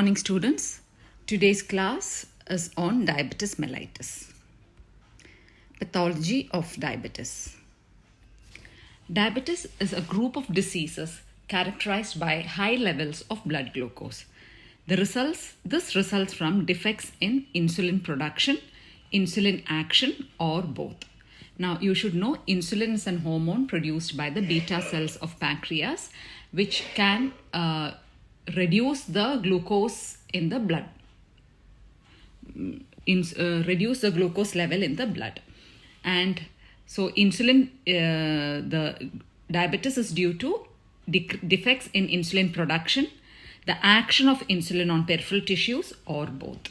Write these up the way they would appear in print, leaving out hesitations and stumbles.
morning, students. Today's class is on diabetes mellitus. Pathology of diabetes. Diabetes is a group of diseases characterized by high levels of blood glucose. This results from defects in insulin production, insulin action, or both. Now, you should know insulin is an hormone produced by the beta cells of pancreas, which can reduce the glucose in the blood, reduce the glucose level in the blood. And so the diabetes is due to defects in insulin production, the action of insulin on peripheral tissues, or both.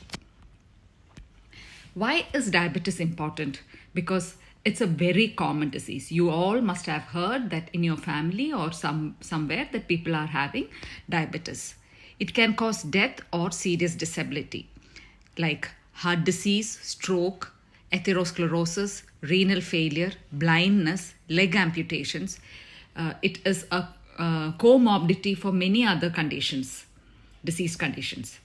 Why is diabetes important? Because it's a very common disease. You all must have heard that in your family or somewhere that people are having diabetes. It can cause death or serious disability like heart disease, stroke, atherosclerosis, renal failure, blindness, leg amputations. It is a comorbidity for many other conditions, disease conditions.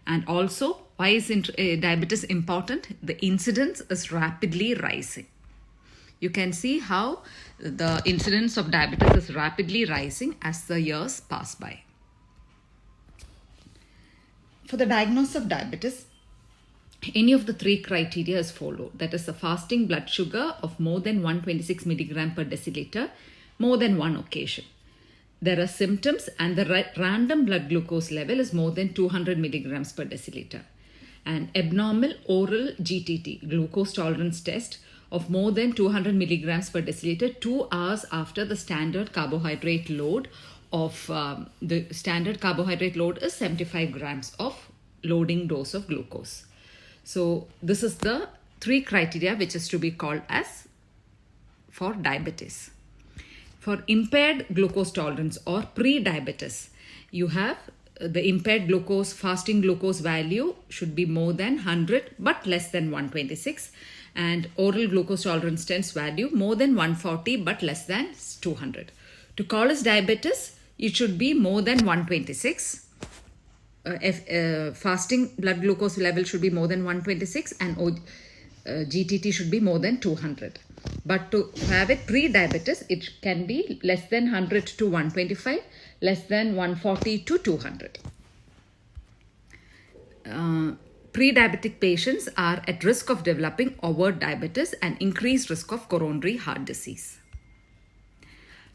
And also, why is diabetes important? The incidence is rapidly rising. You can see how the incidence of diabetes is rapidly rising as the years pass by. For the diagnosis of diabetes, any of the three criteria is followed. That is, the fasting blood sugar of more than 126 milligram per deciliter, more than one occasion. There are symptoms and the random blood glucose level is more than 200 milligrams per deciliter. And abnormal oral GTT, glucose tolerance test, of more than 200 milligrams per deciliter 2 hours after the standard carbohydrate load of the standard carbohydrate load is 75 grams of loading dose of glucose. So this is the three criteria which is to be called as for diabetes. For impaired glucose tolerance or pre-diabetes, you have the impaired glucose, fasting glucose value should be more than 100 but less than 126, and oral glucose tolerance test value more than 140 but less than 200. To call as diabetes, it should be more than 126. Fasting blood glucose level should be more than 126 and GTT should be more than 200. But to have it pre-diabetes, it can be less than 100 to 125, less than 140 to 200. Pre-diabetic patients are at risk of developing overt diabetes and increased risk of coronary heart disease.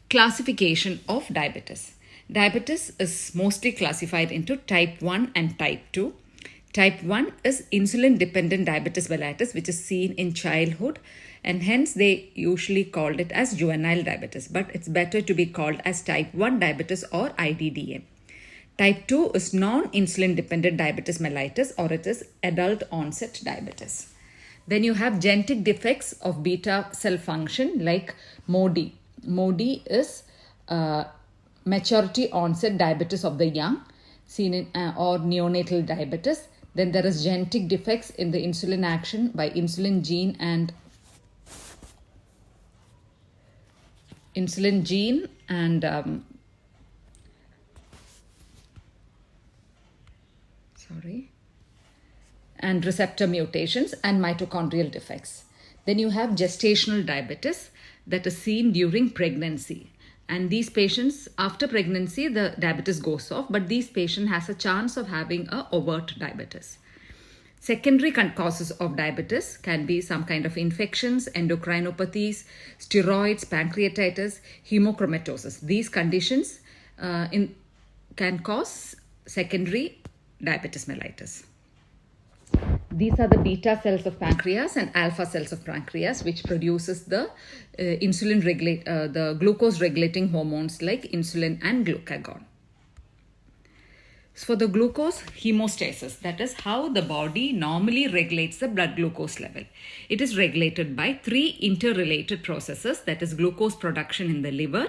Classification of diabetes. Diabetes is mostly classified into type 1 and type 2. Type 1 is insulin-dependent diabetes mellitus, which is seen in childhood, and hence they usually called it as juvenile diabetes, but it's better to be called as type 1 diabetes or IDDM. Type 2 is non-insulin dependent diabetes mellitus, or it is adult onset diabetes. Then you have genetic defects of beta cell function like MODY. MODY is maturity onset diabetes of the young, seen in or neonatal diabetes. Then there is genetic defects in the insulin action by insulin gene and and receptor mutations and mitochondrial defects. Then you have gestational diabetes that is seen during pregnancy. And these patients, after pregnancy, the diabetes goes off, but these patients has a chance of having a overt diabetes. Secondary causes of diabetes can be some kind of infections, endocrinopathies, steroids, pancreatitis, hemochromatosis. These conditions can cause secondary diabetes mellitus. These are the beta cells of pancreas and alpha cells of pancreas, which produces the the glucose regulating hormones like insulin and glucagon. So for the glucose hemostasis, that is how the body normally regulates the blood glucose level. It is regulated by three interrelated processes, that is glucose production in the liver,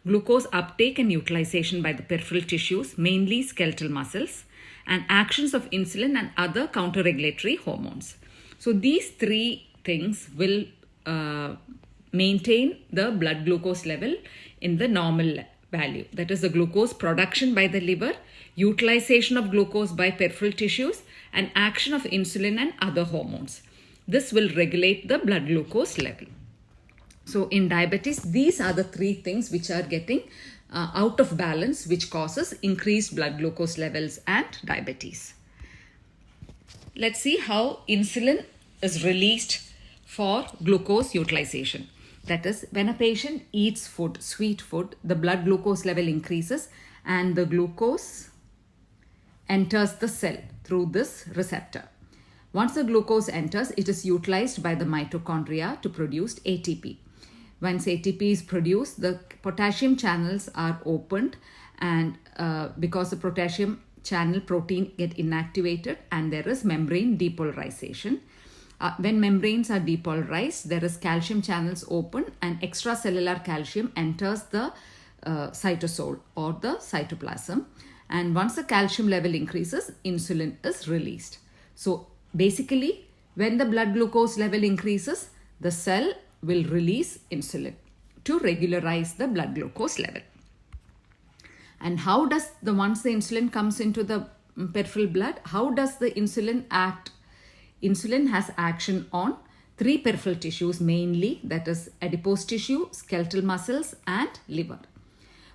glucose uptake and utilization by the peripheral tissues, mainly skeletal muscles, and actions of insulin and other counter-regulatory hormones. So these three things will maintain the blood glucose level in the normal value. That is the glucose production by the liver, utilization of glucose by peripheral tissues, and action of insulin and other hormones. This will regulate the blood glucose level. So in diabetes, these are the three things which are getting out of balance, which causes increased blood glucose levels and diabetes. Let's see how insulin is released for glucose utilization. That is, when a patient eats food, sweet food, the blood glucose level increases and the glucose enters the cell through this receptor. Once the glucose enters, it is utilized by the mitochondria to produce ATP. Once ATP is produced, the potassium channels are opened, and because the potassium channel protein get inactivated and there is membrane depolarization. When membranes are depolarized, there is calcium channels open and extracellular calcium enters the cytosol or the cytoplasm. And once the calcium level increases, insulin is released. So basically, when the blood glucose level increases, the cell will release insulin to regularize the blood glucose level. And how does once the insulin comes into the peripheral blood, how does the insulin act? Insulin has action on three peripheral tissues mainly, that is adipose tissue, skeletal muscles and liver.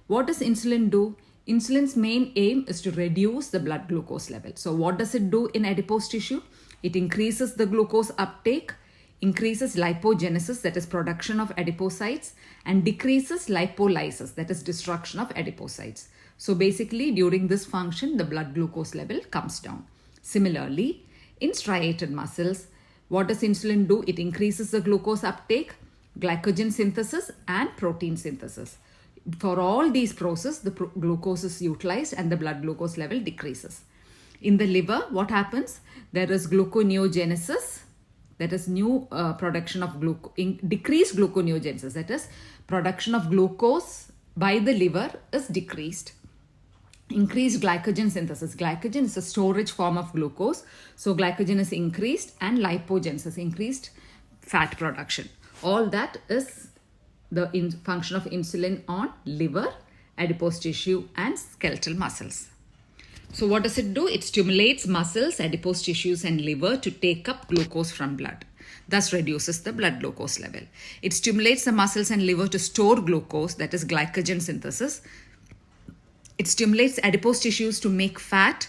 What does insulin do? Insulin's main aim is to reduce the blood glucose level. So what does it do in adipose tissue? It increases the glucose uptake, increases lipogenesis, that is production of adipocytes, and decreases lipolysis, that is destruction of adipocytes. So basically during this function, the blood glucose level comes down. Similarly, in striated muscles, what does insulin do? It increases the glucose uptake, glycogen synthesis and protein synthesis. For all these processes, the glucose is utilized and the blood glucose level decreases. In the liver, what happens? There is gluconeogenesis, that is new production of decreased gluconeogenesis, that is production of glucose by the liver is decreased. Increased glycogen synthesis. Glycogen is a storage form of glucose. So glycogen is increased, and lipogenesis, increased fat production. All that is the function of insulin on liver, adipose tissue and skeletal muscles. So what does it do? It stimulates muscles, adipose tissues and liver to take up glucose from blood. Thus reduces the blood glucose level. It stimulates the muscles and liver to store glucose, that is glycogen synthesis. It stimulates adipose tissues to make fat,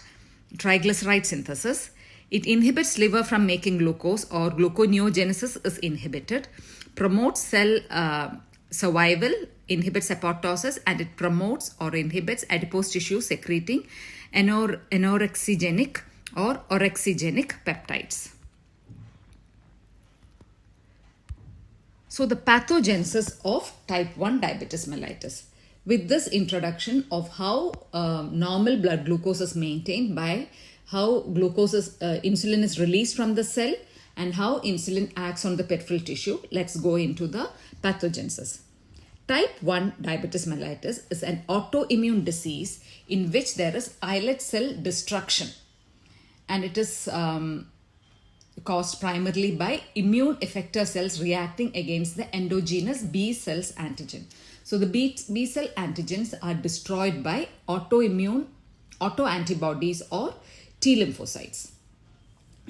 triglyceride synthesis. It inhibits liver from making glucose, or gluconeogenesis is inhibited. Promotes cell survival, inhibits apoptosis, and it promotes or inhibits adipose tissue secreting anorexigenic or orexigenic peptides. So the pathogenesis of type 1 diabetes mellitus. With this introduction of how normal blood glucose is maintained by how insulin is released from the cell and how insulin acts on the peripheral tissue, let's go into the pathogenesis. Type 1 diabetes mellitus is an autoimmune disease in which there is islet cell destruction, and it is caused primarily by immune effector cells reacting against the endogenous B cells antigen. So the B cell antigens are destroyed by autoantibodies or T lymphocytes.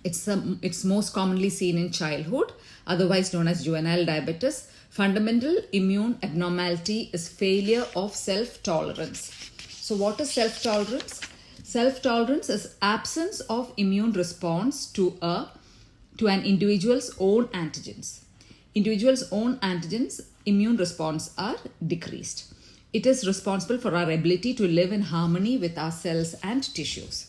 It's most commonly seen in childhood, otherwise known as juvenile diabetes. Fundamental immune abnormality is failure of self-tolerance. So what is self-tolerance? Self-tolerance is absence of immune response to an individual's own antigens. Individual's own antigens immune response are decreased. It is responsible for our ability to live in harmony with our cells and tissues.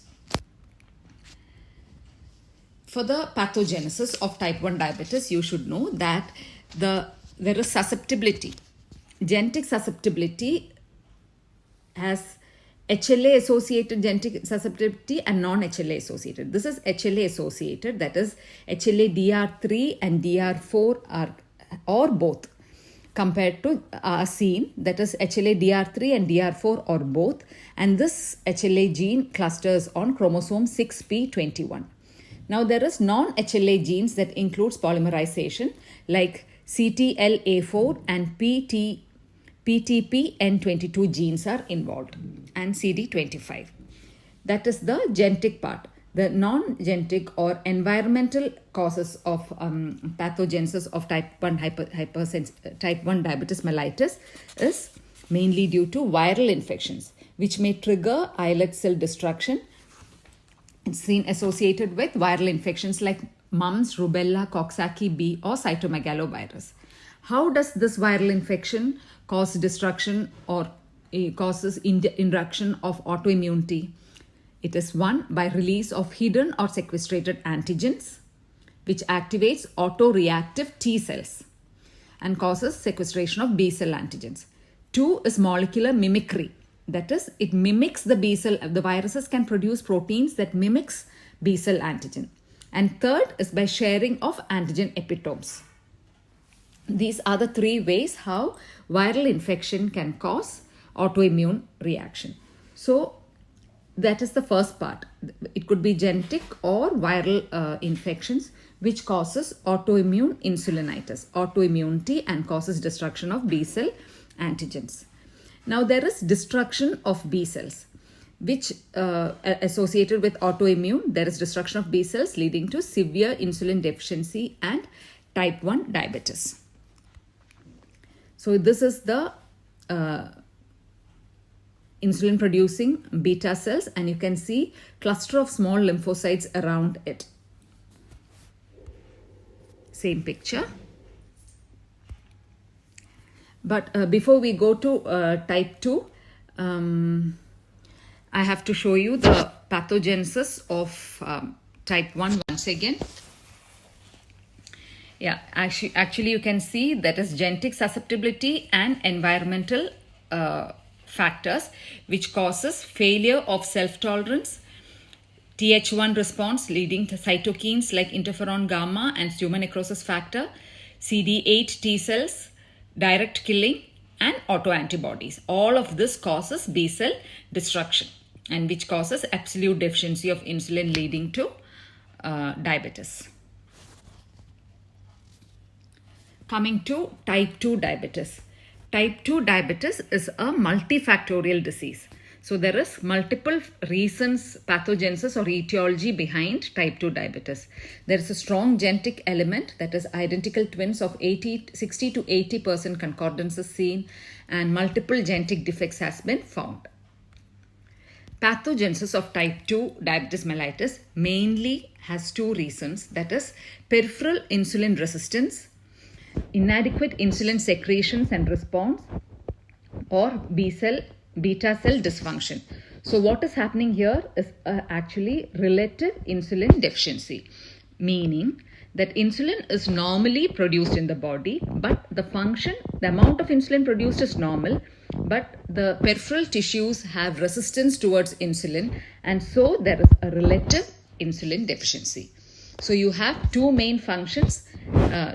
For the pathogenesis of type 1 diabetes, you should know that there is susceptibility. Genetic susceptibility has HLA associated genetic susceptibility and non-HLA associated. This is HLA associated, that is HLA DR3 and DR4 or both compared to seen, that is HLA DR3 and DR4 or both, and this HLA gene clusters on chromosome 6p21. Now there is non-HLA genes that includes polymerization like CTLA4 and PTPN22 genes are involved, and CD25. That is the genetic part. The non-genetic or environmental causes of pathogenesis of type 1 type 1 diabetes mellitus is mainly due to viral infections, which may trigger islet cell destruction. It's seen associated with viral infections like mumps, rubella, Coxsackie B, or cytomegalovirus. How does this viral infection cause destruction or causes induction of autoimmunity? It is one, by release of hidden or sequestrated antigens, which activates autoreactive T cells and causes sequestration of B cell antigens. Two is molecular mimicry. That is, it mimics the B cell. The viruses can produce proteins that mimics B cell antigen. And third is by sharing of antigen epitopes. These are the three ways how viral infection can cause autoimmune reaction. So that is the first part. It could be genetic or viral infections which causes autoimmune insulinitis, autoimmunity, and causes destruction of B cell antigens. Now there is destruction of B cells, which associated with autoimmune, there is destruction of B cells leading to severe insulin deficiency and type 1 diabetes. So this is the insulin producing beta cells, and you can see cluster of small lymphocytes around it. Same picture. But before we go to type 2, I have to show you the pathogenesis of type 1 once again. Yeah, actually you can see that is genetic susceptibility and environmental factors which causes failure of self-tolerance, Th1 response leading to cytokines like interferon gamma and tumor necrosis factor, CD8 T cells, direct killing, and autoantibodies. All of this causes B cell destruction, and which causes absolute deficiency of insulin leading to diabetes. Coming to type 2 diabetes. Type 2 diabetes is a multifactorial disease. So there is multiple reasons, pathogenesis or etiology behind type 2 diabetes. There is a strong genetic element, that is identical twins of 60 to 80% concordance is seen, and multiple genetic defects has been found. Pathogenesis of type 2 diabetes mellitus mainly has two reasons, that is peripheral insulin resistance, inadequate insulin secretions and response, or beta cell dysfunction. So what is happening here is actually relative insulin deficiency, meaning that insulin is normally produced in the body, but the amount of insulin produced is normal, but the peripheral tissues have resistance towards insulin, and so there is a relative insulin deficiency. So you have two main functions,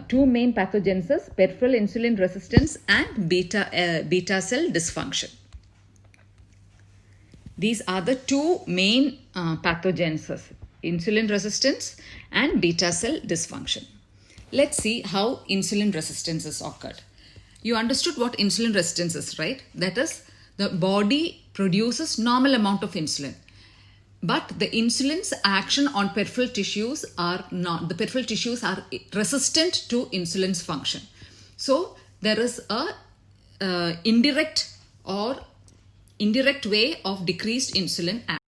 two main pathogenesis: peripheral insulin resistance and beta cell dysfunction. These are the two main pathogenesis: insulin resistance and beta cell dysfunction. Let's see how insulin resistance is occurred. You understood what insulin resistance is, right? That is, the body produces normal amount of insulin, but the insulin's action on peripheral tissues are not. The peripheral tissues are resistant to insulin's function. So there is a indirect way of decreased insulin action.